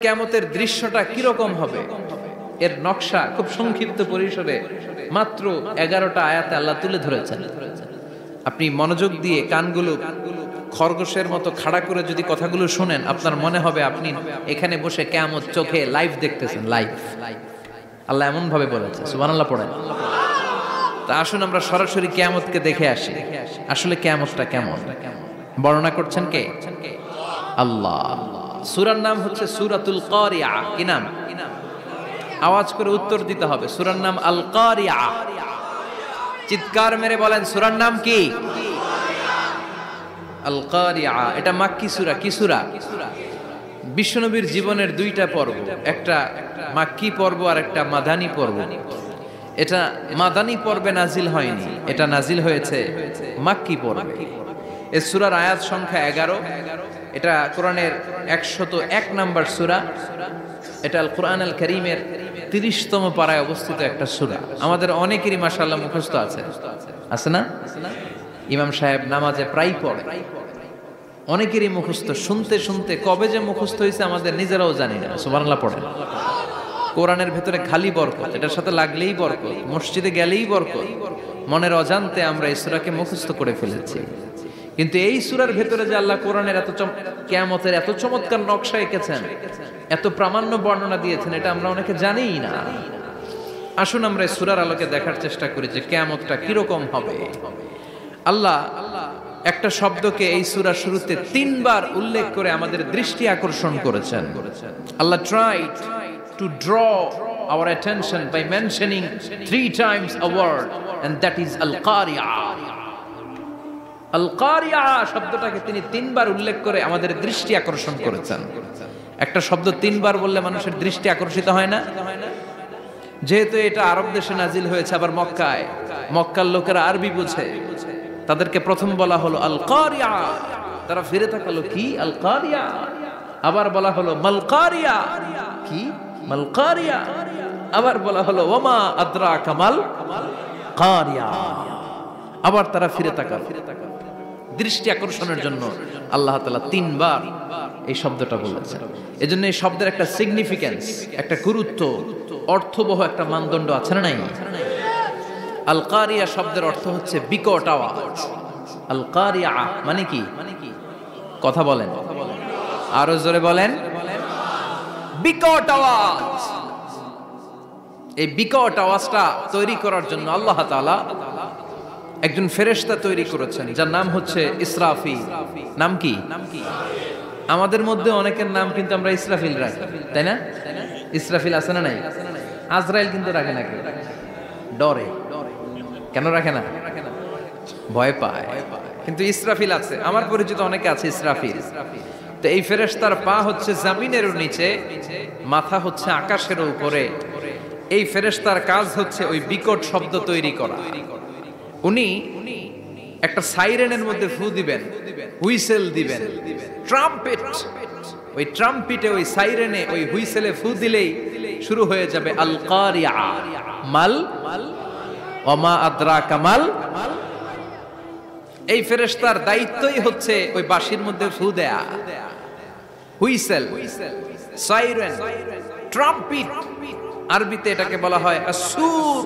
কিয়ামতের দৃশ্যটা কিরকম হবে এর নকশা খুব সংক্ষিপ্ত পরিসরে মাত্র 11টা আয়াতে আল্লাহ তুলে ধরেছেন। আপনি মনোযোগ দিয়ে কানগুলো খরগোশের মতো খাড়া করে যদি কথাগুলো শুনেন, আপনার মনে হবে আপনি এখানে বসে কিয়ামত চোখে লাইভ দেখতেছেন। লাইভ আল্লাহ এমন ভাবে বলেছে, সুবহানাল্লাহ পড়েন। তা আসুন আমরা সরাসরি কিয়ামতকে দেখে আসি। আসলে কিয়ামতটা কেমন বর্ণনা করছেন কে? আল্লাহ। সূরার নাম হচ্ছে সূরাতুল কারিয়া। কি নাম? আওয়াজ করে উত্তর দিতে হবে। সূরার নাম আল কারিয়া। চিৎকার মেরে বলেন সূরার নাম কি? আল কারিয়া। এটা মাক্কি সূরা। কি সূরা? বিশ্বনবীর জীবনের দুইটা পর্ব, একটা মাক্কি পর্ব আর একটা মাদানী পর্ব। এটা মাদানী পর্বে নাজিল হয়নি, এটা নাজিল হয়েছে মাক্কি পর্বে। এই সূরার আয়াত সংখ্যা 11। এটা কোরআনের 101 নম্বর সূরা। এটা আল কোরআন আল কারীমের 30তম পারায় অবস্থিত একটা সূরা। আমাদের অনেকেরই মাশাআল্লাহ মুখস্থ আছে, আছে না? ইমাম সাহেব নামাজে প্রায় পড়ে, অনেকেরই মুখস্থ। শুনতে শুনতে কবে যে মুখস্থ হয়েছে আমাদের নিজেরাও জানি না। সুবহানাল্লাহ পড়েন। কোরআনের ভেতরে খালি বরকত, এটার সাথে লাগলেই বরকত, মসজিদে গেলেই বরকত। মনের অজান্তে আমরা এই সূরাকে মুখস্থ করে ফেলেছি। কিন্তু এই সূরার ভেতরে যে আল্লাহ কোরআনের এত কিয়ামতের এত চমৎকার নকশা এঁকেছেন, এত প্রামাণ্য বর্ণনা দিয়েছেন, এটা আমরা অনেকে জানিই না। আসুন আমরা এই সূরার আলোকে দেখার চেষ্টা করি যে কিয়ামতটা কিরকম হবে। আল্লাহ একটা শব্দকে এই সূরার শুরুতে 3 বার উল্লেখ করে আমাদের দৃষ্টি আকর্ষণ করেছেন। আল্লাহ tried to draw our attention by mentioning 3 times a word, and that is al-qari'ah. আল-কারিয়া শব্দটাকে তিনি 3 বার উল্লেখ করে আমাদের দৃষ্টি আকর্ষণ করেছেন। একটা শব্দ 3 বার বললে মানুষের দৃষ্টি আকর্ষিত হয় না? যেহেতু এটা আরব দেশে নাজিল হয়েছে, আবার মক্কায়, মক্কার লোকেরা আরবি বুঝে, তাদেরকে প্রথম বলা হলো আল-কারিয়া। তারা ফিরে তাকালো, কি আল-কারিয়া? আবার বলা হলো মাল-কারিয়া। কি মাল-কারিয়া? আবার বলা হলো ওয়ামা আদরাকা মাল-কারিয়া। আবার তারা ফিরে তাকালো। দৃষ্টি আকর্ষণের জন্য আল্লাহ তাআলা 3 বার এই শব্দটা বলেছেন। এজন্য এই শব্দের একটা সিগনিফিকেন্স, একটা গুরুত্ব, অর্থবহ একটা মানদণ্ড আছে না নাই? আল কারিয়া শব্দের অর্থ হচ্ছে বিকট আওয়াজ। আল কারিয়া মানে কি? কথা বলেন, আরো জোরে বলেন। বিকট আওয়াজ। এই বিকট আওয়াজটা তৈরি করার জন্য আল্লাহ তাআলা একজন ফেরেশতা তৈরি করেছেন, যার নাম হচ্ছে ইসরাফিল। নাম কি? আমাদের মধ্যে অনেকের নাম কিন্তু আমরা ইসরাফিল রাখি, তাই না? ইসরাফিল আছে না নাই? আজরাইল কিন্তু রাখে না, কেউ ডরে। কেন রাখে না? ভয় পায়। কিন্তু ইসরাফিল আছে, আমার পরিচিত অনেকে আছে ইসরাফিল। তো এই ফেরেশতার পা হচ্ছে জমিনের নিচে, মাথা হচ্ছে আকাশের উপরে। এই ফেরেশতার কাজ হচ্ছে ওই বিকট শব্দ তৈরি করা। উনি একটা সাইরেনের মধ্যে ফু দিবেন, হুইসেল দিবেন, ট্রাম্পেট। ওই ট্রাম্পিটে, ওই সাইরেনে, ওই হুইসেলে ফু দিলেই শুরু হয়ে যাবে আল কারিয়া। মাল ওয়ামা আদরাকা মাল। এই ফেরেশতার দায়িত্বই হচ্ছে ওই বাঁশির মধ্যে ফু দেয়া। Whistle, siren, trumpet. আরবিতে এটাকে বলা হয় আসুর।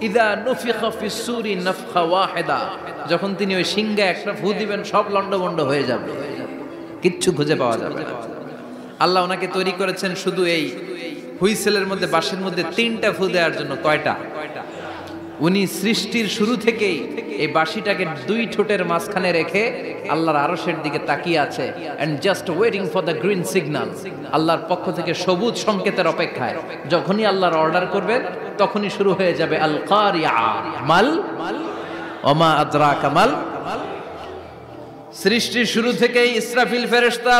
ইদা নুফিখা ফিস সূরি নাফখা ওয়াহিদা। যখন তিনি ওই সিংহে একটা ফু দিবেন, সব লন্ডভন্ড হয়ে যাবে, কিচ্ছু খুঁজে পাওয়া যাবে না। আল্লাহ ওনাকে তৈরি করেছেন শুধু এই হুইসেলের মধ্যে, বাঁশির মধ্যে 3টা ফু দেওয়ার জন্য। কয়টা? উনি সৃষ্টির শুরু থেকেই এই বাঁশিটাকে 2 ঠোঁটের মাঝখানে রেখে আল্লাহর আরশের দিকে তাকিয়ে আছে, and just waiting for the green signal. আল্লাহর পক্ষ থেকে সবুজ সংকেতের অপেক্ষায়। যখনই আল্লাহর অর্ডার করবেন, তখনই শুরু হয়ে যাবে আল কারিয়া। মাল ওমা আদরাকা মাল। সৃষ্টির শুরু থেকেই ইসরাফিল ফেরেশতা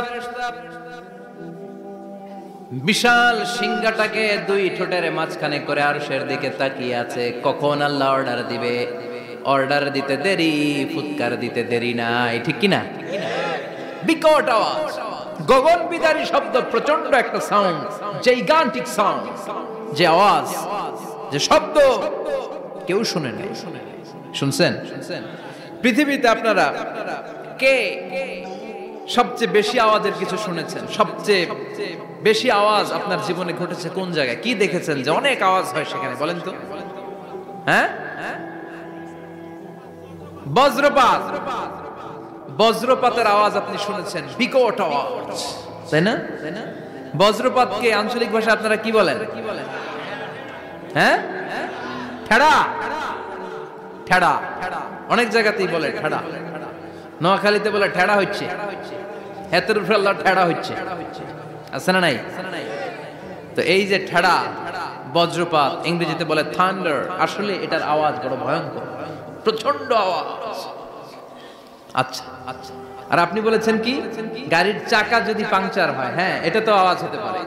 বিশাল সিংহাটাকে 2 ঠোঁটের মাঝখানে করে আরশের দিকে তাকিয়ে আছে, কখন আল্লাহ অর্ডার দিবে। অর্ডার দিতে দেরি, ফুৎকার দিতে দেরি নাই, ঠিক কি না? বিকট আওয়াজ, গগন বিদারী শব্দ, প্রচন্ড একটা সাউন্ড, জাইগান্টিক সাউন্ড। যে আওয়াজ, যে শব্দ কেউ শুনে নাই। শুনছেন? পৃথিবীতে আপনারা কে সবচেয়ে বেশি আওয়াজের কিছু শুনেছেন? সবচেয়ে বেশি আওয়াজ আপনার জীবনে ঘটেছে কোন জায়গায়? কি দেখেছেন যে অনেক আওয়াজ হয় সেখানে? বলেন তো। হ্যাঁ, বজ্রপাত। বজ্রপাতের আওয়াজ আপনি শুনেছেন, বিকট আওয়াজ, তাই না? বজ্রপাতকে আঞ্চলিক ভাষা আপনারা কি বলেন? হ্যাঁ, ঠেড়া। ঠেড়া অনেক জায়গাতেই বলে ঠেড়া। নোয়াখালীতে বলে ঠেড়া হচ্ছে, হেতের উপরে আল্লাহ ঠেড়া হচ্ছে, আছে না নাই? তো এই যে ঠেড়া, বজ্রপাত, ইংরেজিতে বলে থান্ডার, আসলে এটার আওয়াজ বড় ভয়ঙ্কর, প্রচন্ড আওয়াজ। আচ্ছা, আর আপনি বলেছেন কি, গাড়ির চাকা যদি পাংচার হয়, হ্যাঁ এটা তো আওয়াজ হতে পারে।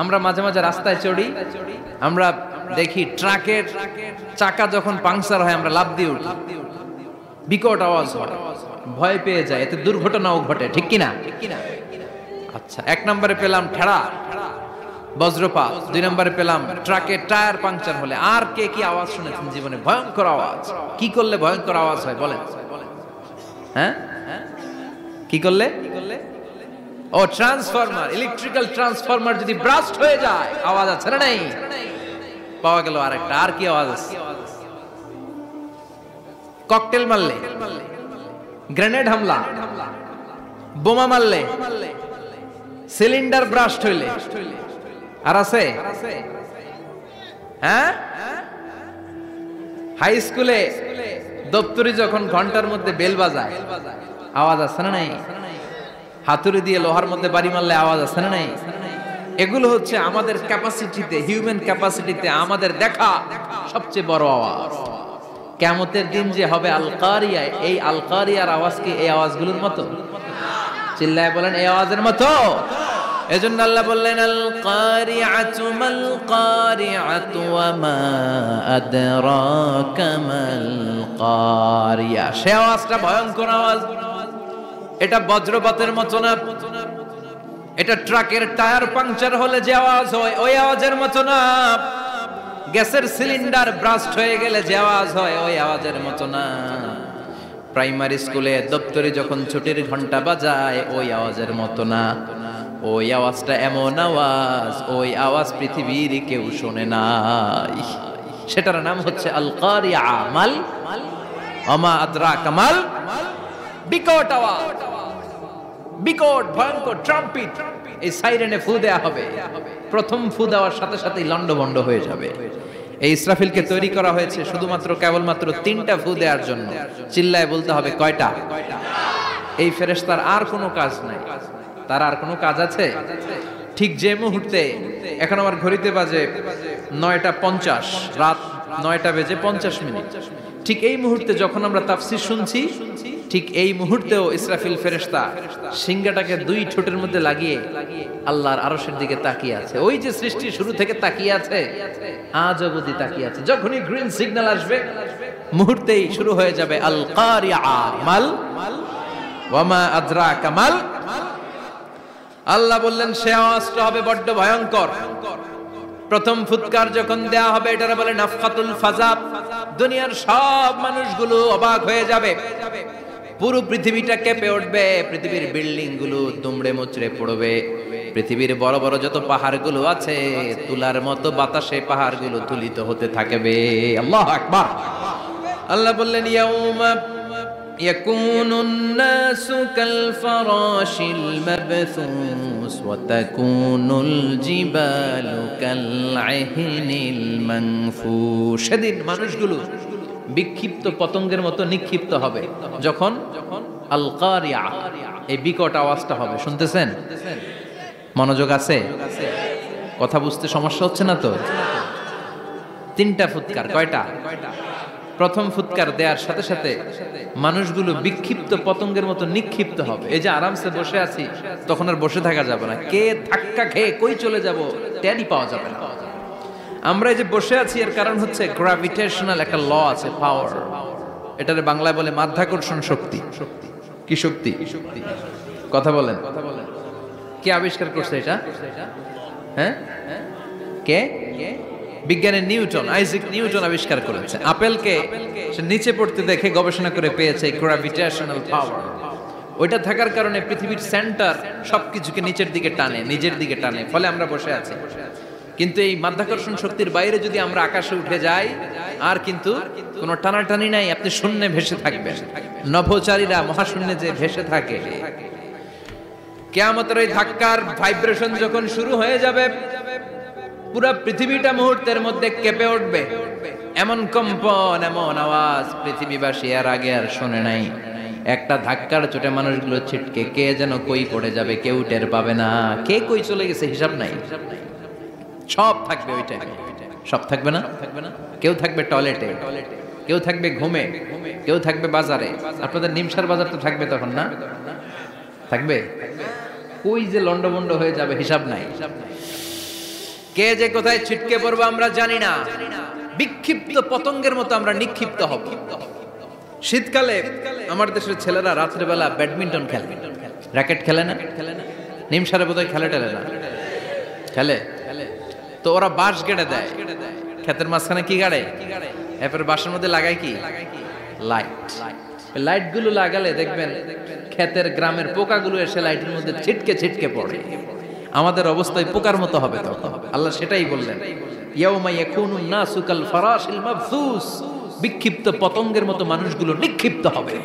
আমরা মাঝে মাঝে রাস্তায় চড়ি, আমরা দেখি ট্রাকের চাকা যখন পাংচার হয় আমরা লাফ দিয়ে উঠি, বিকট আওয়াজ হয়, ভয় পেয়ে যায়, এতে দুর্ঘটনাও ঘটে, ঠিক কিনা? আচ্ছা, এক নম্বরে পেলাম ঠেড়া, বজ্রপাত। দুই নম্বরে পেলাম ট্রাকের টায়ার পাংচার হলে। আর কে কি আওয়াজ শুনেছেন জীবনে? ভয়ঙ্কর আওয়াজ। কি করলে ভয়ঙ্কর আওয়াজ হয় বলেন? হ্যাঁ, কি করলে? ও ট্রান্সফরমার, ইলেকট্রিক্যাল ট্রান্সফরমার যদি ব্রাস্ট হয়ে যায় আওয়াজ আছে না নাই? পাওয়া গেল আরেকটা। আর কি আওয়াজ আছে? ককটেল মারলে, গ্রেনেড হামলা, বোমা মারলে, সিলিন্ডার ব্রাস্ট হইলে। আর আছে? হ্যাঁ, হাই স্কুলে দপ্তরি যখন ঘন্টার মধ্যে বেল বাজায় আওয়াজ আছে না নাই? হাতুড়ি দিয়ে লোহার মধ্যে বাড়ি মারলে আওয়াজ আছে না নাই? এগুলো হচ্ছে আমাদের ক্যাপাসিটিতে, হিউম্যান ক্যাপাসিটিতে আমাদের দেখা সবচেয়ে বড় আওয়াজ। কিয়ামতের দিন যে হবে আল কারিয়া, এই আল কারিয়ার আওয়াজ কি এই আওয়াজগুলোর মতো? চিল্লায় বলেন, এই আওয়াজের মতো। এজন্য আল্লাহ বললেন, আল কারিআতু মাল কারিআতু ওয়া মা আদরাকা মাল কারিয়া। সে আওয়াজটা ভয়ঙ্কর আওয়াজ। এটা বজ্রপাতের মতো না, এটা ট্রাকের টায়ার পাংচার হলে যে আওয়াজ হয় ওই আওয়াজের মতো না, গ্যাসের সিলিন্ডার ব্রাস্ট হয়ে গেলে যে আওয়াজ হয় ওই আওয়াজের মতো না, প্রাইমারি স্কুলে দপ্তরে যখন ছুটির ঘন্টা বাজায় ওই আওয়াজের মতো না। ওই আওয়াজটা এমন আওয়াজ, ওই আওয়াজ পৃথিবীর কেউ শোনে নাই। সেটার নাম হচ্ছে আল কারিয়া, মাল ওমা আদরাকা মাল, বিকট আওয়াজ, বিকট ভয়ঙ্কর ট্রাম্পিট। এই সাইরেনে ফু দেয়া হবে, প্রথম ফু দেওয়ার সাথে সাথেই লন্ডভন্ড হয়ে যাবে। এই ইসরাফিলকে তৈরি করা হয়েছে শুধুমাত্র কেবলমাত্র 3টা ফু দেওয়ার জন্য। চিল্লায় বলতে হবে কয়টা? এই ফেরেশতার আর কোনো কাজ নাই। তার আর কোনো কাজ আছে? ঠিক যে মুহূর্তে, এখন আমার ঘড়িতে বাজে 9:50, রাত 9:50, ঠিক এই মুহূর্তে যখন আমরা তাফসীর শুনছি, ঠিক এই মুহূর্তেও ইসরাফিল ফেরেশতা সিংহাটাকে 2 ঠোঁটের মধ্যে লাগিয়ে আল্লাহর আরশের দিকে তাকিয়ে আছে। ওই যে সৃষ্টি শুরু থেকে তাকিয়ে আছে, আজ অবধি তাকিয়ে আছে। যখনই গ্রিন সিগন্যাল আসবে মুহূর্তেই শুরু হয়ে যাবে আল কারিয়া মাল ওয়া মা আদরাকা মাল। আল্লাহ বললেন সে আওয়াজটা হবে বড্ড ভয়ঙ্কর। প্রথম ফুৎকার যখন দেয়া হবে এটারে বলে নাফখাতুল ফাজা। দুনিয়ার সব মানুষগুলো অবাক হয়ে যাবে, পুরো পৃথিবীটা কেঁপে উঠবে, পৃথিবীর বিল্ডিং গুলো দুমড়ে মুচড়ে পড়বে, পৃথিবীর বড় বড় যত পাহাড়গুলো আছে তুলার মতো বাতাসে পাহাড়গুলো তুলিত হতে থাকবে। আল্লাহু আকবার। আল্লাহ বললেন ইয়াউমা ইয়াকুনুন নাসু কাল ফারাশিল মাবথুস ওয়া তাকুনুল জিবালু কাল আহিনিল মানফুশ। সেদিন মানুষগুলো বিক্ষিপ্ত পতঙ্গের মতো নিক্ষিপ্ত হবে যখন আল কারিয়া, এই বিকট আওয়াজটা হবে। শুনতেছেন? মনোযোগ আছে? কথা বুঝতে সমস্যা হচ্ছে না তো? 3টা ফুৎকার। কয়টা? প্রথম ফুৎকার দেওয়ার সাথে সাথে মানুষগুলো বিক্ষিপ্ত পতঙ্গের মতো নিক্ষিপ্ত হবে। এই যে আরামসে বসে আছি তখন আর বসে থাকা যাবে না, কে ধাক্কা খেয়ে কই চলে যাব টেরই পাওয়া যাবে না। আমরা এই যে বসে আছি এর কারণ হচ্ছে গ্র্যাভিটেশনাল একটা ল আছে, পাওয়ার। এটারে বাংলায় বলে মাধ্যাকর্ষণ শক্তি। কি শক্তি? কথা বলেন। কে আবিষ্কার করছে এটা? হ্যাঁ, কে? বিজ্ঞানী নিউটন, আইজাক নিউটন আবিষ্কার করেছে। আপেলকে সে নিচে পড়তে দেখে গবেষণা করে পেয়েছে গ্র্যাভিটেশনাল পাওয়ার। ওইটা থাকার কারণে পৃথিবীর সেন্টার সবকিছুকে নিচের দিকে টানে, নিজের দিকে টানে, ফলে আমরা বসে আছি। কিন্তু এই মাধ্যাকর্ষণ শক্তির বাইরে যদি আমরা আকাশে উঠে যাই, আর কিন্তু কোনো টানাটানি নাই, আপনি শূন্যে ভেসে থাকবেন। নভোচারীরা মহাশূন্যে যে ভেসে থাকে, কিয়ামতের ওই ধাক্কার ভাইব্রেশন যখন শুরু হয়ে যাবে, পুরো পৃথিবীটা মুহূর্তের মধ্যে কেঁপে উঠবে। এমন কম্পন, এমন আওয়াজ পৃথিবীবাসী এর আগে আর শোনে নাই। একটা ধাক্কার চোটে মানুষগুলো ছিটকে কে যেন কই পড়ে যাবে, কেউ টের পাবে না। কে কই চলে গেছে হিসাব নাই। সব থাকবে ওই টাইমে, সব থাকবে না। কেউ থাকবে টয়লেটে, কেউ থাকবে ঘুমে, কেউ থাকবে বাজারে। আপনাদের নিমসার বাজার তো থাকবে তখন, না থাকবে? কই যে লন্ডভন্ড হয়ে যাবে হিসাব নাই। কে যে কোথায় ছিটকে পড়বো আমরা জানি না। বিক্ষিপ্ত পতঙ্গের মতো আমরা নিক্ষিপ্ত হব। শীতকালে আমার দেশের ছেলেরা রাত্রেবেলা ব্যাডমিন্টন খেলে, র্যাকেট খেলে না? নিমসারে বোধহয় খেলে টেলে না, খেলে। তো ওরা বাঁশ গেড়ে দেয়, ক্ষেতের মাঝখানে কি গাড়ে, এরপরে বাঁশের মধ্যে লাগায় কি লাইট। লাইট গুলো লাগালে দেখবেন ক্ষেতের গ্রামের পোকাগুলো এসে লাইটের মধ্যে ছিটকে ছিটকে পড়ে। আমাদের অবস্থায় পোকার মতো হবে তখন। আল্লাহ সেটাই বললেন, ইয়াউমা ইয়াকুনুন নাসু কাল ফারাশিল মাবসুস, বিক্ষিপ্ত পতঙ্গের মতো মানুষগুলো নিক্ষিপ্ত হবে।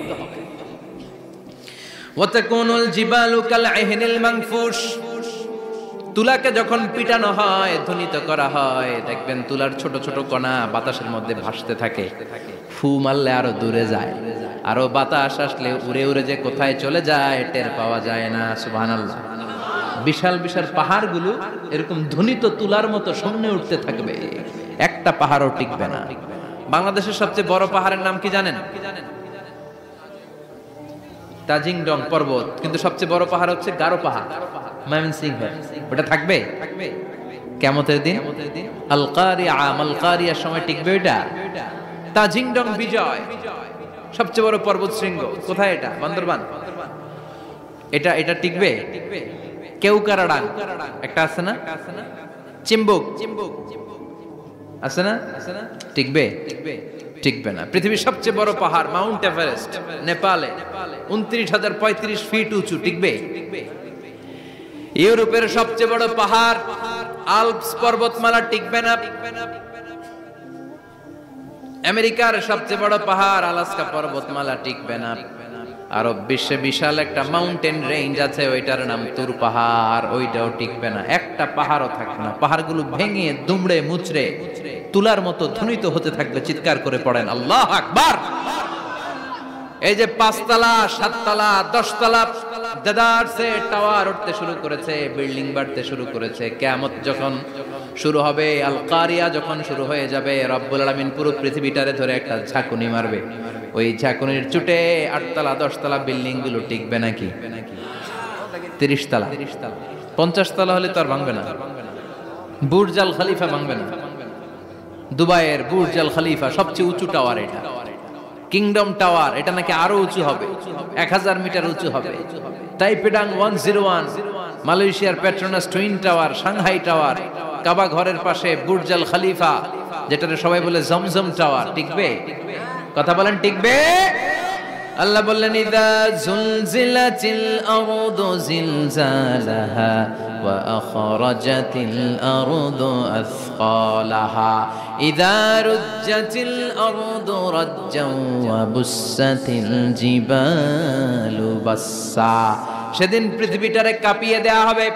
ওয়া তাকুনুল জিবালু কাল আহিনিল মানফুশ, তুলাকে যখন পিটানো হয়, ধ্বনিত করা হয়, দেখবেন তুলার ছোট ছোট কণা বাতাসের মধ্যে ভাসতে থাকে। ফু মারলে আরো দূরে যায়, আরো বাতাস আসলে উড়ে উড়ে যে কোথায় চলে যায় টের পাওয়া যায় না। সুবহানাল্লাহ। বিশাল বিশাল পাহাড়গুলো এরকম ধ্বনিত তুলার মতো সামনে উঠতে থাকবে, একটা পাহাড়ও টিকবে না। বাংলাদেশের সবচেয়ে বড় পাহাড়ের নাম কি জানেন? তাজিংডং পর্বত। কিন্তু সবচেয়ে বড় পাহাড় হচ্ছে গারো পাহাড়, ময়মনসিংহ। ওটা থাকবে কিয়ামতের দিন। আল কারিয়া, আল কারিয়ার সময় টিকবে ওটা। তাজিংডং বিজয়, সবচেয়ে বড় পর্বত শৃঙ্গ। কোথায় এটা? বান্দরবান। এটা টিকবে? কেউকারাডাং একটা আছে না, চিম্বুক আছে না, টিকবে? টিকবে না। পৃথিবীর সবচেয়ে বড় পাহাড় মাউন্ট এভারেস্ট নেপালে, 29,035 ফিট উঁচু, টিকবে? ইউরোপের সবচেয়ে বড় পাহাড় আল্পস পর্বতমালা, টিকবে না। আমেরিকার সবচেয়ে বড় পাহাড় আলাস্কা পর্বতমালা, টিকবে না। আরব বিশ্বে বিশাল একটা মাউন্টেন রেঞ্জ আছে, ওইটার নাম তুর পাহাড়, ওইটাও টিকবে না। একটা পাহাড়ও থাকবে না। পাহাড়গুলো ভেঙে দুমড়ে মুচড়ে তুলার মতো ধ্বনিত হতে থাকবে। চিৎকার করে পড়েন আল্লাহু আকবার। এই যে 5 তলা, 7 তলা, 10 তলা দেদারসে টাওয়ার উঠতে শুরু করেছে, বিল্ডিং বাড়তে শুরু করেছে। কিয়ামত যখন শুরু হবে, আল কারিয়া যখন শুরু হয়ে যাবে, রব্বুল আলামিন পুরো পৃথিবীটারে ধরে একটা ঝাঁকুনি মারবে। ওই ঝাঁকুনির চুটে 8 তলা 10 তলা বিল্ডিং গুলো টিকবে নাকি? 30 তলা 50 তলা হলে তো আর ভাঙবে না। বুর্জ আল খলিফা ভাঙবে না। দুবাইয়ের বুর্জ আল খলিফা সবচেয়ে উঁচু টাওয়ার, এটা কিংডম টাওয়ার, এটা নাকি আরো উঁচু হবে, 1000 মিটার উঁচু হবে। টাইপেডাং 101, মালয়েশিয়ার Petronas twin tower, Shanghai tower, কাবা ঘরের পাশে বুর্জ আল খলিফা, যেটাকে সবাই বলে জমজম টাওয়ার, টিকবে? কথা বলেন, টিকবে? আল্লাহ বললেন, ইযা জুলজিলাতিল আরদু জিলজালাহা ওয়া আখরাজাতিল আরদু আসকালাহা ইযা রুজ্জাতিল আরদু রাজ্জান ওয়া বুসাতিল জিবালু বাসসা। সেদিন পৃথিবীটারে কাঁপিয়ে দেয়া হবে,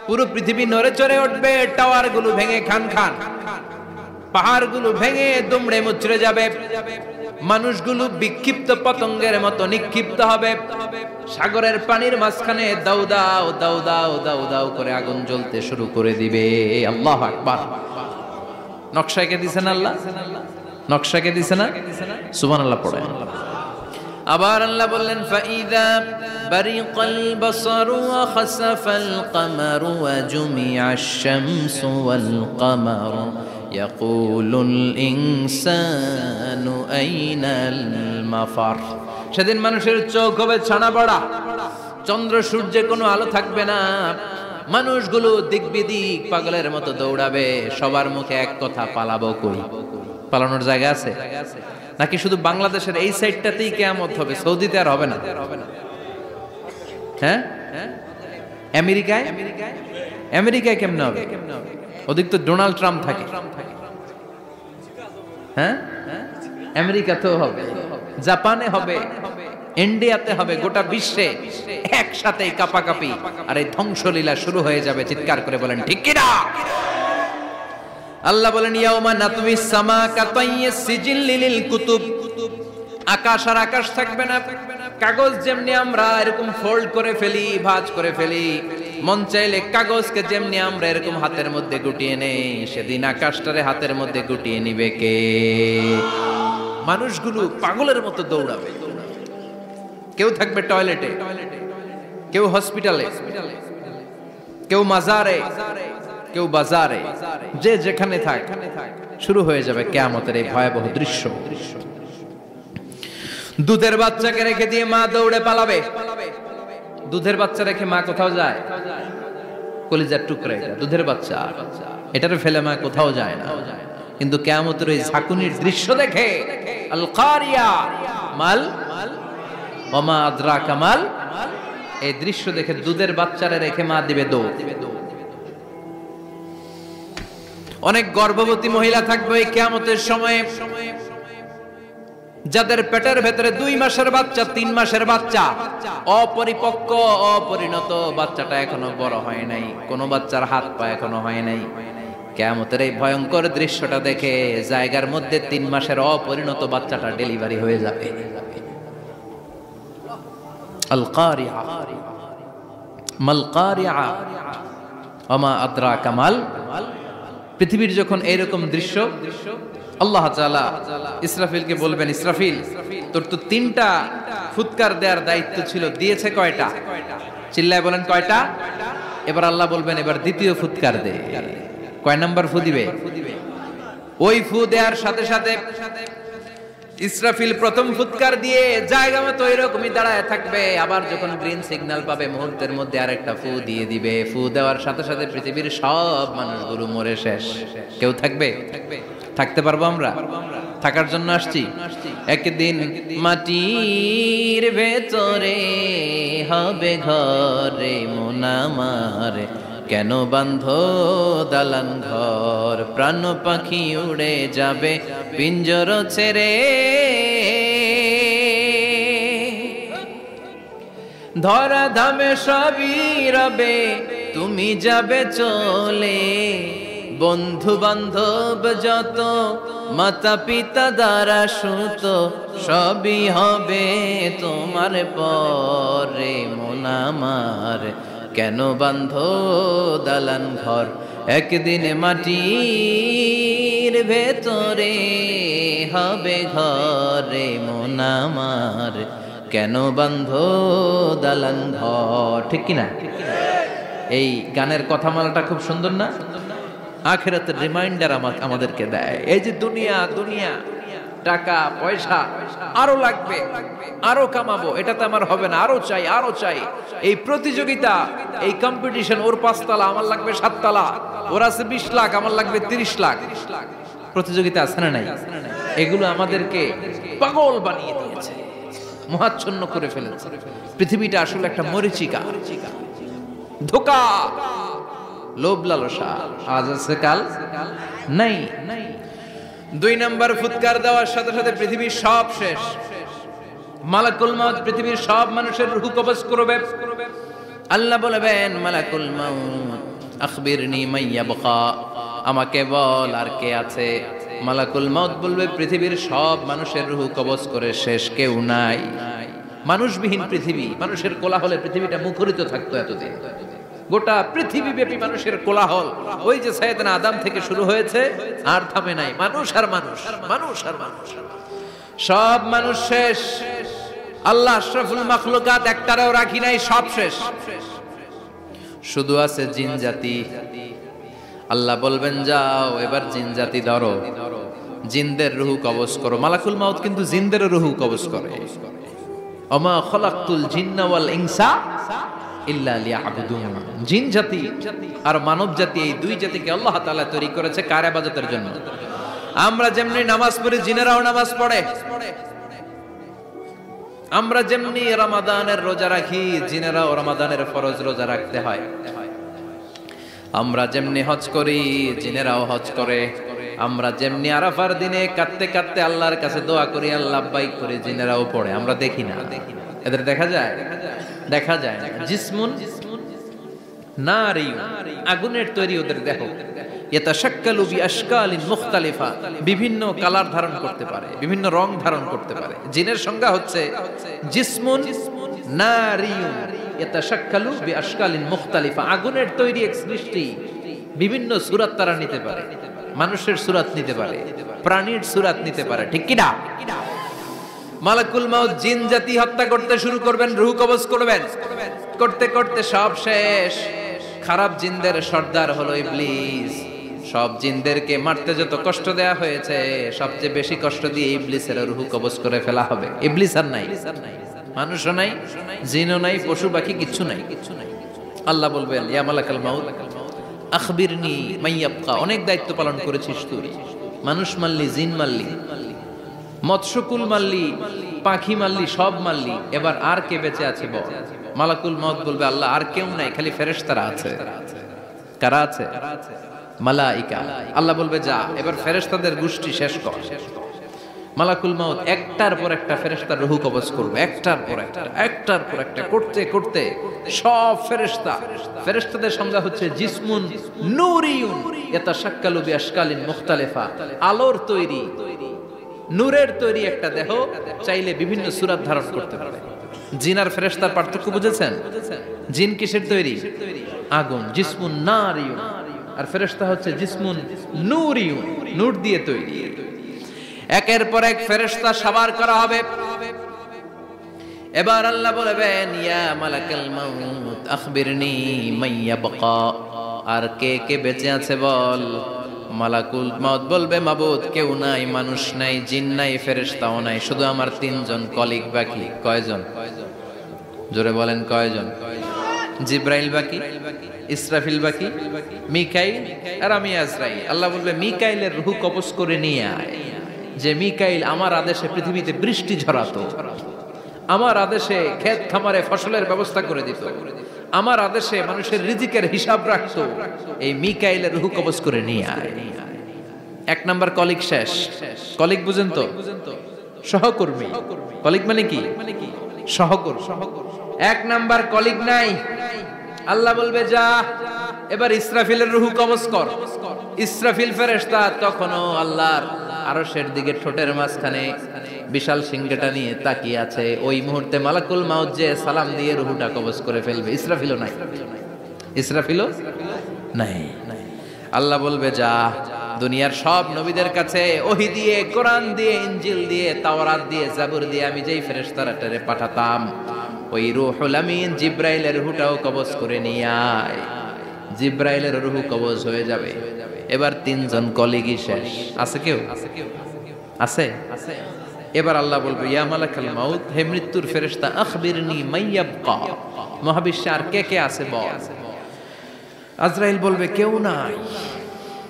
পুরো পৃথিবী নড়ে চড়ে উঠবে, টাওয়ারগুলো ভেঙে খান খান, পাহাড়গুলো ভেঙে দুমড়ে মুচড়ে যাবে, মানুষগুলো বিক্ষিপ্ত পতঙ্গের মতো নিক্ষিপ্ত হবে। সাগরের পানির মাঝখানে দাউ দাউ দাউ দাউ দাউ দাউ করে আগুন জ্বলতে শুরু করে দিবে। আল্লাহু আকবার। নকশাকে দিছেন আল্লাহ, নকশাকে দিছে না? সুবহানাল্লাহ পড়েন। আবার আল্লাহ বললেন, ফাইদা বারিকাল বাসারু ওয়া খাসাফাল কমারু ওয়া জুমিআশ শামসু ওয়াল কমারু ইয়াকুলুল ইনসানু আইনাল মাফার। সেদিন মানুষের চোখ হবে ছানা বড়া, চন্দ্র সূর্যে কোনো আলো থাকবে না, মানুষগুলো দিক বিদিক পাগলের মতো দৌড়াবে, সবার মুখে এক কথা, পালাবো কই? পালানোর জায়গা আছে নাকি শুধু বাংলাদেশের এই সাইডটাতেই কিয়ামত হবে? সৌদিতে আর হবে না। হ্যাঁ, আমেরিকায় আমেরিকায় কেমন হবে? ওদিক তো ডোনাল্ড ট্রাম্প থাকে। হ্যাঁ, আমেরিকাতেও হবে, জাপানে হবে, ইন্ডিয়াতে হবে, গোটা বিশ্বে একসাথে কাপাকাপি আর এই ধ্বংসলীলা শুরু হয়ে যাবে। চিৎকার করে বলেন ঠিক কিনা? আল্লাহ বলেন ইয়াউমা নাতমিস সামা কাতাইয়িস সিজিল লিল কুতুব। আকাশ আর আকাশ থাকবে না। কাগজ যেমনি আমরা এরকম ফোল্ড করে ফেলি, ভাঁজ করে ফেলি, মন চাইলে কাগজকে যেমনি আমরা এরকম হাতের মধ্যে গুটিয়ে নেই, সেদিন আকাশটারে হাতের মধ্যে গুটিয়ে নিবে কে? মানুষগুলো পাগলের মতো দৌড়াবে। কেউ থাকবে টয়লেটে, কেউ হসপিটালে, কেউ মাজারে, কেউ বাজারে, যে যেখানে থাক, শুরু হয়ে যাবে কিয়ামতের এই ভয়াবহ দৃশ্য। দুধের বাচ্চাকে রেখে দিয়ে মা দৌড়ে পালাবে। দুধের বাচ্চা রেখে মা কোথাও যায়? কলিজার টুকরা এটা, দুধের বাচ্চা, এটারে ফেলে মা কোথাও যায় না। কিন্তু কিয়ামতের ওই ঝাঁকুনির দৃশ্য দেখে আল কারিয়া মাল ওয়া মা আদরাকা মাল, এই দৃশ্য দেখে দুধের বাচ্চারে রেখে মা দিবে দৌড়। অনেক গর্ভবতী মহিলা থাকবে এই কিয়ামতের সময়ে, যাদের পেটের ভেতরে 2 মাসের বাচ্চা, 3 মাসের বাচ্চা, অপরিপক্ক অপরিণত, বাচ্চাটা এখনো বড় হয় নাই, কোন বাচ্চার হাত পা এখনো হয় নাই। কিয়ামতের এই ভয়ঙ্কর দৃশ্যটা দেখে জায়গার মধ্যে 3 মাসের অপরিণত বাচ্চাটা ডেলিভারি হয়ে যাবে। আল কারিয়া মাল কারিয়া ওয়া মা আদরাকা মাল। পৃথিবীর যখন এরকম দৃশ্য, আল্লাহ তাআলা ইসরাফিলকে বলবেন, ইসরাফিল তোর তো 3টা ফুৎকার দেওয়ার দায়িত্ব ছিল, দিয়েছে কয়টা? চিল্লায় বলেন কয়টা? এবার আল্লাহ বলবেন এবার দ্বিতীয় ফুৎকার দে। কয় নাম্বার ফু দিবে? ওই ফু দেওয়ার সাথে সাথে ইসরাফিল প্রথম ফুৎকার দিয়ে জায়গা মতো এরকমই দাঁড়ায় থাকবে। আবার যখন গ্রিন সিগন্যাল পাবে মুহূর্তের মধ্যে আরেকটা ফু দিয়ে দিবে। ফু দেওয়ার সাথে সাথে পৃথিবীর সব মানুষগুলো মরে শেষ। কেউ থাকবে? থাকতে পারবো আমরা? থাকার জন্য আসছি। একদিন মাটির ভেতরে হবে ঘরে মন আমার, কেন বাঁধো দালান ঘর, প্রাণ পাখি উড়ে যাবে পিঞ্জর ছেড়ে, ধরা ধামে সবই রবে তুমি যাবে চলে, বন্ধু বান্ধব যত মাতা পিতা দ্বারা সুত সবই হবে তোমার পরে মন আমার, কেন বাঁধো দালান ঘর, একদিন মাটির ভেতরে হবে ঘরে মন আমার, কেন বাঁধো দালান ঘর। ঠিক কিনা? এই গানের কথামালাটা খুব সুন্দর না? আখিরাতের রিমাইন্ডার আমাদেরকে দেয়। এই যে দুনিয়া দুনিয়া, টাকা পয়সা আরো লাগবে, আরো কামাবো, এটাতে আমার হবে না, আরো চাই আরো চাই। এই প্রতিযোগিতা, এই কম্পিটিশন, ওর 5 তলা আমার লাগবে 7 তলা, ওর আছে 20 লাখ আমার লাগবে 30 লাখ। প্রতিযোগিতা আছে না নাই? এগুলো আমাদেরকে পাগল বানিয়ে দিয়েছে, মোহাচ্ছন্ন করে ফেলেছে। পৃথিবীটা আসলে একটা মরিচিকা, ধোঁকা, লোভ লালসা, আজ আছে কাল নাই। 2 নাম্বার ফুৎকার দেওয়ার সাথে সাথে পৃথিবীর সব শেষ। মালাকুল মাউত পৃথিবীর সব মানুষের রূহ কবজ করবে। আল্লাহ বলবেন মালাকুল মাউত আখবিরনি মাইয়াবকা, আমাকে বল আর কে আছে। মালাকুল মাউত বলবে পৃথিবীর সব মানুষের রূহ কবজ করে শেষ, কেউ নাই। মানুষবিহীন পৃথিবী, মানুষের কোলাহলে পৃথিবীটা মুখরিত থাকতো এতদিন। গোটা পৃথিবী ব্যাপী মানুষের কোলাহল, ওই যে সাইয়েদনা আদম থেকে শুরু হয়েছে আর থামে নাই। মানুষ আর মানুষ, মানুষ আর মানুষ, সব মানুষ শেষ। আল্লাহ আশরাফুল মাখলুকাত একটারেও রাখি নাই, সব শেষ। শুধু আছে জিন জাতি। আল্লাহ বলবেন যাও এবার জিন জাতি ধরো, জিনদের রূহ কবজ করো। মালাকুল মাউত কিন্তু জিনদের রূহ কবজ করে। ওমা খলাকতুল জিন্না ওয়াল ইনসা ইল্লা লিয়াবুদুন। জিন জাতি আর মানব জাতি, এই 2 জাতিকে আল্লাহ তাআলা তৈরি করেছে কার ইবাদতের জন্য। আমরা যেমনি নামাজ পড়ি, জিনেরাও নামাজ পড়ে। আমরা যেমনি রমাদানের রোজা রাখি, জিনেরাও রমাদানের ফরজ রোজা রাখতে হয়। আমরা যেমনি হজ করি, জিনেরাও হজ করে। আমরা যেমনি আরাফার দিনে কাঁদতে কাঁদতে আল্লাহর কাছে দোয়া করি, আল্লাহ লাব্বাইক করে, জিনেরাও পড়ে। আমরা দেখি না, এদের দেখা যায়? দেখা যায় না। জিসমুন নারী, আগুনের তৈরি ওদের দেহ। ইয়াতাশাক্কালু বিআশকালিন মুখতালিফা, বিভিন্ন কালার ধারণ করতে পারে, বিভিন্ন রং ধারণ করতে পারে। জিনের সংজ্ঞা হচ্ছে জিসমুন নারিয়ুন ইয়াতাশাক্কালু বিআশকালিন মুখতালিফা, আগুনের তৈরি এক সৃষ্টি। বিভিন্ন সূরত তারা নিতে পারে, মানুষের সূরত নিতে পারে, প্রাণীর সূরত নিতে পারে, ঠিক কি না? মালাকুল মাউত জিন জাতি হত্যা করতে শুরু করবেন, রূহ কবজ করবেন, করতে করতে সব শেষ। খারাপ জিনদের সর্দার হলো ইবলিস। সব জিনদেরকে মারতে যত কষ্ট দেয়া হয়েছে, সবচেয়ে বেশি কষ্ট দিয়ে ইবলিসের রূহ কবজ করে ফেলা হবে। ইবলিস আর নাই, মানুষও নাই, জিনও নাই, পশু পাখি কিচ্ছু নাই। আল্লাহ বলবেন, ইয়া মালাকাল মাউত আখবিরনি মাইয়াবকা, অনেক দায়িত্ব পালন করেছিস তুই। মানুষ মারলি, জিন মারলি, মৎস্যকুল মারলি, পাখি মারলি, সব মারলি, এবার আর কে বেঁচে আছে বল? মালাকুল মাউত বলবে, আল্লাহ আর কেউ নাই, খালি ফেরেশতারা আছে। কারা আছে? মালাইকা। আল্লাহ বলবে, যা এবার ফেরেশতাদের গোষ্ঠী শেষ কর। মালাকুল মাউত একটার পর একটা ফেরেশতার রূহ কবজ করবে, একটার পর একটা, একটার পর একটা, করতে করতে সব ফেরেশতা। ফেরেশতাদের সংজ্ঞা হচ্ছে জিসমুন নূরিয়ুন ইয়াতাশাক্কালু বিআশকালিন মুখতালিফা, আলোর তৈরি, নূরের তৈরি একটা দেহ, চাইলে বিভিন্ন সূরত ধারণ করতে পারে। জিন আর ফেরেশতার পার্থক্য বুঝেছেন? জিন কিসের তৈরি? আগুন, জিসমুন নারিয়ুন। আর ফেরেশতা হচ্ছে জিসমুন নূরিয়ুন, নূর দিয়ে তৈরি। একের পর এক ফেরেশতা সবার করা হবে। এবার আল্লাহ বলবেন, ইয়া মালাকাল মাউত আখবিরনি মাইয়াবকা, আর কে কে বেঁচে আছে বল। মালাকুল মাউত বলবে, মাবুদ কেউ নাই, মানুষ নাই, জিন নাই, ফেরেশতাও নাই, শুধু আমার তিনজন কলিগ বাকি। কয়জন? জোরে বলেন, কয়জন? জিব্রাইল বাকি, ইসরাফিল বাকি, মিকাইল আর আমি আজরাইল। আল্লাহ বলবে, মিকাইলের রূহ কবজ করে নিয়ে আয়। যে মিকাইল আমার আদেশে পৃথিবীতে বৃষ্টি ঝরাতো, আমার আদেশে ক্ষেত খামারে ফসলের ব্যবস্থা করে দিত, আমার আদেশে মানুষের রিজিকের হিসাব রাখতো, এই মিকাইলের রূহ কবজ করে নিয়ে আয়। এক নাম্বার কলিগ শেষ। কলিগ বুঝেন তো? সহকর্মী। কলিগ মানে কি? সহকর্মী। এক নাম্বার কলিগ নাই। আল্লাহ বলবে, যা এবার ইসরাফিলের রূহ কবজ কর। ইসরাফিল ফেরেশতা তখনও আল্লাহর আরশের দিকে ঠোঁটের মাঝখানে বিশাল সিংহটা নিয়ে তাকিয়ে আছে। ওই মুহূর্তে মালাকুল মাউত যে সালাম দিয়ে রূহটা কবজ করে ফেলবে। ইসরাফিলও নাই, ইসরাফিলও নাই। আল্লাহ বলবে, যা দুনিয়ার সব নবীদের কাছে ওহী দিয়ে, কোরআন দিয়ে, ইনজিল দিয়ে, তাওরাত দিয়ে, জাবুর দিয়ে আমি যেই ফেরেশতারে পাঠাতাম, ওই রূহুল আমিন জিব্রাইলের রূহটাও কবজ করে নিয়ে আয়। জিব্রাইলের রূহ কবজ হয়ে যাবে। এবার তিনজন কলিগই শেষ। আছে কেউ? আছে? এবার আল্লাহ বলবে, ইয়া মালাকাল মাউত, হে মৃত্যুর ফেরেশতা, আখবিরনি মাইয়াবকা, মহাবিশ্বে আর কে কে আছে বল। আজরাইল বলবে, কেউ নাই,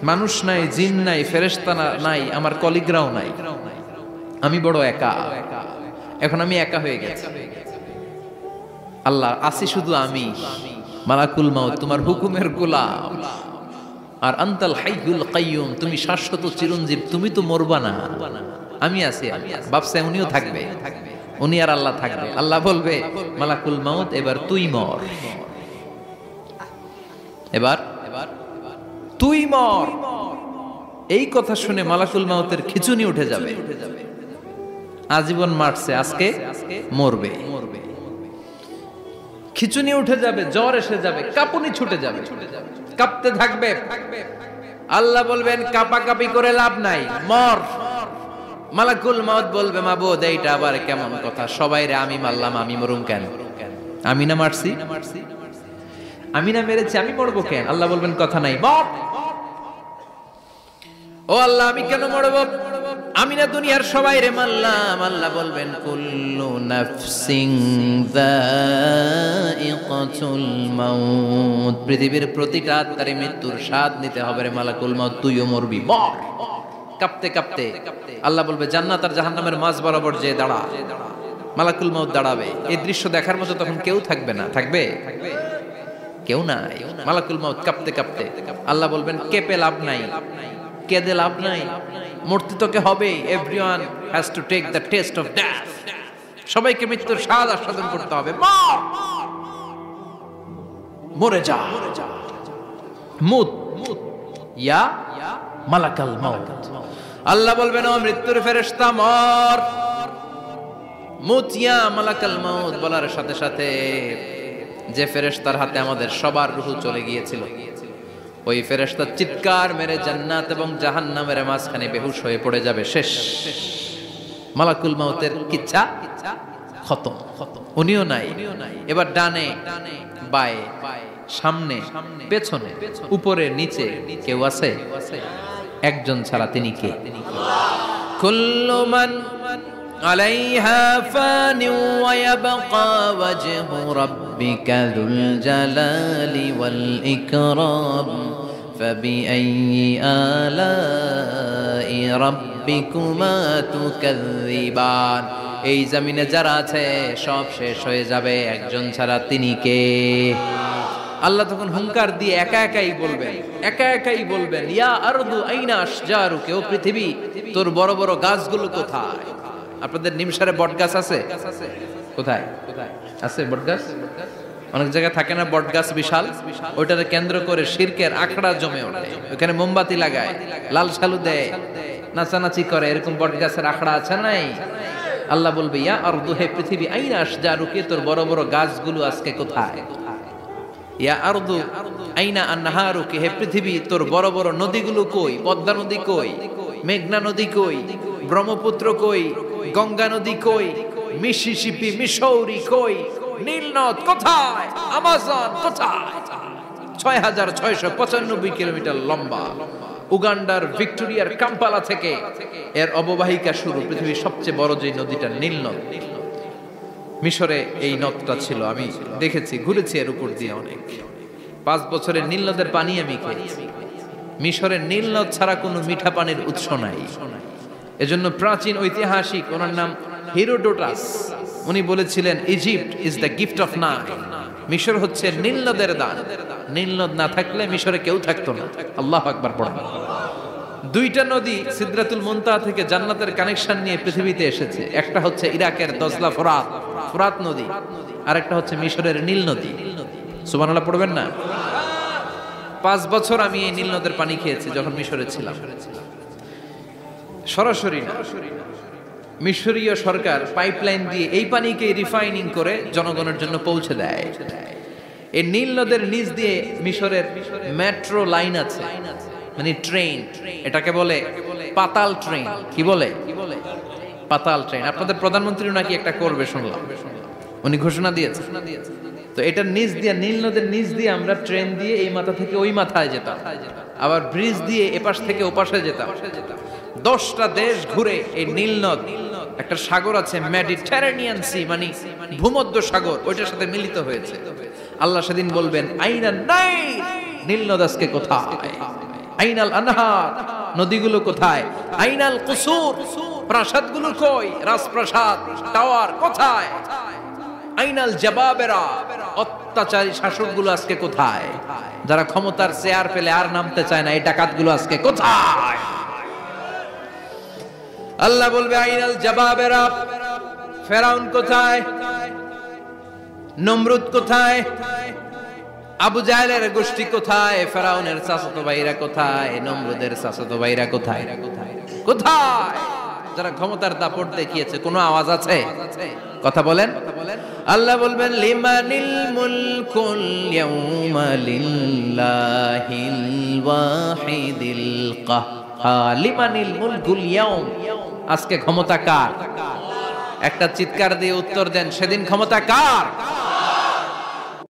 মানুষ নাই, জিন নাই, ফেরেশতা নাই, আমার কলিগরাও নাই, আমি বড় একা। এখন আমি একা হয়ে গেছি। আল্লাহ, আসি শুধু আমি। মালাকুল মাউত, তোমার হুকুমের গোলাম। আর আনতাল হাইয়ুল কাইয়ুম, তুমি শাশ্বত চিরঞ্জীব, তুমি তো মরবা না, আমি আছি। বাপসা উনিও থাকবে, উনি আর আল্লাহ থাকবে। আল্লাহ বলবে, মালাকুল মাউত এবার তুই মর, এবার তুই মর। এই কথা শুনে মালাকুল মাউতের খিচুনি উঠে যাবে। আজীবন মারছে, আজকে মরবে। খিচুনি উঠে যাবে, জ্বর এসে যাবে, কাঁপুনি ছুটে যাবে, কাঁপতে থাকবে। আল্লাহ বলবেন, কাঁপাকাঁপি করে লাভ নাই, মর। মালাকুল মাউত বলবে, মাবুদ এইটা আবার কেমন কথা? সবাই রে আমি মারলাম, আমি মরুম কেন? আমি না মারছি, আমি না মেরেছি, আমি মরবো কেন? আল্লাহ বলবেন, কথা নাই, মর। ও আল্লাহ, আমি কেন মরবো? আমি না দুনিয়ার সবাই রে মারলাম। আল্লাহ বলবেন, কুল্লু নাফসিন যায়িকাতুল মাউত, পৃথিবীর প্রতিটা আত্মারে মৃত্যুর স্বাদ নিতে হবে রে মালাকুল মাউত, তুইও মরবি, মর। কাঁপতে কাঁপতে আল্লাহ বলবে, জান্নাত আর জাহান্নামের মাঝ বরাবর যে দাঁড়া। মালাকুল মউত দাঁড়াবে, এই দৃশ্য দেখার মতো তখন কেউ থাকবে না। থাকবে? কেউ নাই। মালাকুল মউত কাঁপতে কাঁপতে, আল্লাহ বলবেন কেঁপে লাভ নাই, কেঁদে লাভ নাই, মরতে তোকে হবে। Everyone has to take the test of death. সবাইকে মৃত্যুর স্বাদ আস্বাদন করতে হবে। মরে যা। মুত ইয়া মালাকাল মউত। আল্লাহ বলবেন ও মৃত্যুর ফেরেশতা মর। মুত ইয়া মালাকাল মউত বলার সাথে সাথে যে ফেরেশতার হাতে আমাদের সবার রূহ চলে গিয়েছিল, ওই ফেরেশতা চিৎকার মেরে জান্নাত এবং জাহান্নামের মাঝখানে বেহুশ হয়ে পড়ে যাবে। শেষ। মালাকুল মউতের কিচ্ছা খতম। উনিও নাই। এবার ডানে বায়ে সামনে পেছনে উপরে নিচে কেউ আছে? একজন ছাড়া, তিনি কে? কুল্লু মান আলাইহা ফানি ওয়া ইয়াবকা ওয়াজহু রাব্বিকা যুল জালালি ওয়াল ইকরাম ফাবিআইয়ি আলাই রাব্বিকুমা তুকাযযিবান। এই জমিনে যারা আছে সব শেষ হয়ে যাবে, একজন ছাড়া, তিনি কে? আল্লাহ তখন হুঙ্কার দিয়ে একা একাই বলবেন ইয়া আরদু আইনা আশজারুকা, ও পৃথিবী তোর বড় বড় গাছগুলো কোথায়? আপনাদের নিমসারে বট গাছ আছে? কোথায় আছে বট গাছ? অনেক জায়গায় থাকে না বট গাছ বিশাল, ওইটাকে কেন্দ্র করে শিরকের আখড়া জমে ওঠে, ওখানে মোমবাতি লাগায়, লাল সালু দেয়, নাচানাচি করে, এরকম বট গাছের আখড়া আছে নাই? আল্লাহ বলবে ইয়া আরদু, হে পৃথিবী, আইনা আশজারুকা, তোর বড় বড় গাছগুলো আজকে কোথায়? ইয়া আরদু আইনা আনহারুকা, হে পৃথিবী তোর বড় বড় নদীগুলো কই? পদ্মা নদী কই? মেঘনা নদী কই? ব্রহ্মপুত্র কই? গঙ্গা নদী কই? মিসিসিপি, মিসৌরি কই? নীল নদ কোথায়? আমাজন কোথায়? ৬৬৯৫ কিলোমিটার লম্বা উগান্ডার ভিক্টোরিয়ার কাম্পালা থেকে এর অববাহিকা শুরু। পৃথিবীর সবচেয়ে বড় যে নদীটা নীল নদ, মিশরে এই নদটা ছিল। আমি দেখেছি, ঘুরেছি এর উপর দিয়ে অনেক। 5 বছরের নীল নদের পানি আমি খেয়েছি। মিশরের নীল নদ ছাড়া কোনো মিঠা পানির উৎস নাই। এজন্য প্রাচীন ঐতিহাসিক, ওনার নাম হেরোডোটাস, উনি বলেছিলেন Egypt is the gift of Nile. মিশর হচ্ছে নীল নদের দান। নীল নদ না থাকলে মিশরে কেউ থাকতো না। আল্লাহু আকবার পড়েন। 2টা নদী সিদরাতুল মুনতাহা থেকে জান্নাতের কানেকশন নিয়ে পৃথিবীতে এসেছে। একটা হচ্ছে ইরাকের দজলা ফোরাত নদী, আর একটা হচ্ছে মিশরের নীল নদী। সুবহানাল্লাহ পড়বেন না? 5 বছর আমি এই নীল নদের পানি খেয়েছি যখন মিশরে ছিলাম। সরাসরি না, মিশরীয় সরকার পাইপলাইন দিয়ে এই পানিকে রিফাইনিং করে জনগণের জন্য পৌঁছে দেয়। এই নীল নদের নিচ দিয়ে মিশরের মেট্রো লাইন আছে, মানে ট্রেন, এটাকে বলে পাতাল ট্রেন। কি বলে? পাতাল ট্রেন। আপনাদের প্রধানমন্ত্রী নাকি একটা করবে শুনলাম, উনি ঘোষণা দিয়েছে। তো এটার নিচ দিয়ে, নীল নদের নিচ দিয়ে আমরা ট্রেন দিয়ে এই মাথা থেকে ওই মাথায় যেতাম, আবার ব্রিজ দিয়ে এপাশ থেকে ওপাশে যেতাম। 10টা দেশ ঘুরে এই নীল নদ, একটা সাগর আছে মেডিটেরেনিয়ান সি, মানে ভূমধ্য সাগর, ওইটার সাথে মিলিত হয়েছে। আল্লাহ সেদিন বলবেন আইনা নাই, নীল নদ আজকে কোথায়? আইনাল আনহার, নদীগুলো কোথায়? আইনাল কুসুর, প্রাসাদগুলো কই? রাজপ্রাসাদ, টাওয়ার কোথায়? আইনাল জাবাবেরা, অত্যাচারী শাসকগুলো আজকে কোথায়? যারা ক্ষমতার চেয়ার পেলে আর নামতে চায় না, এই ডাকাতগুলো আজকে কোথায়? আল্লাহ বলবে আইনাল জাবাবেরা, ফেরাউন কোথায়? নমরুদ কোথায়? আবু জাহেলের গোষ্ঠী কোথায়? ফেরাউনের চাচাতো ভাইরা কোথায়? নমরুদের চাচাতো ভাইরা কোথায়? কোথায়? যারা ক্ষমতার দাপট দেখিয়েছে, কোনো আওয়াজ আছে? কথা বলেন। আল্লাহ বলবেন লিমানিল মুলকুল ইয়াউমা লিল্লাহিল ওয়াহিদিল কাহ্হার। লিমানিল মুলকুল ইয়াউম, আজকে ক্ষমতা কার? একটা চিৎকার দিয়ে উত্তর দেন, সেদিন ক্ষমতা কার?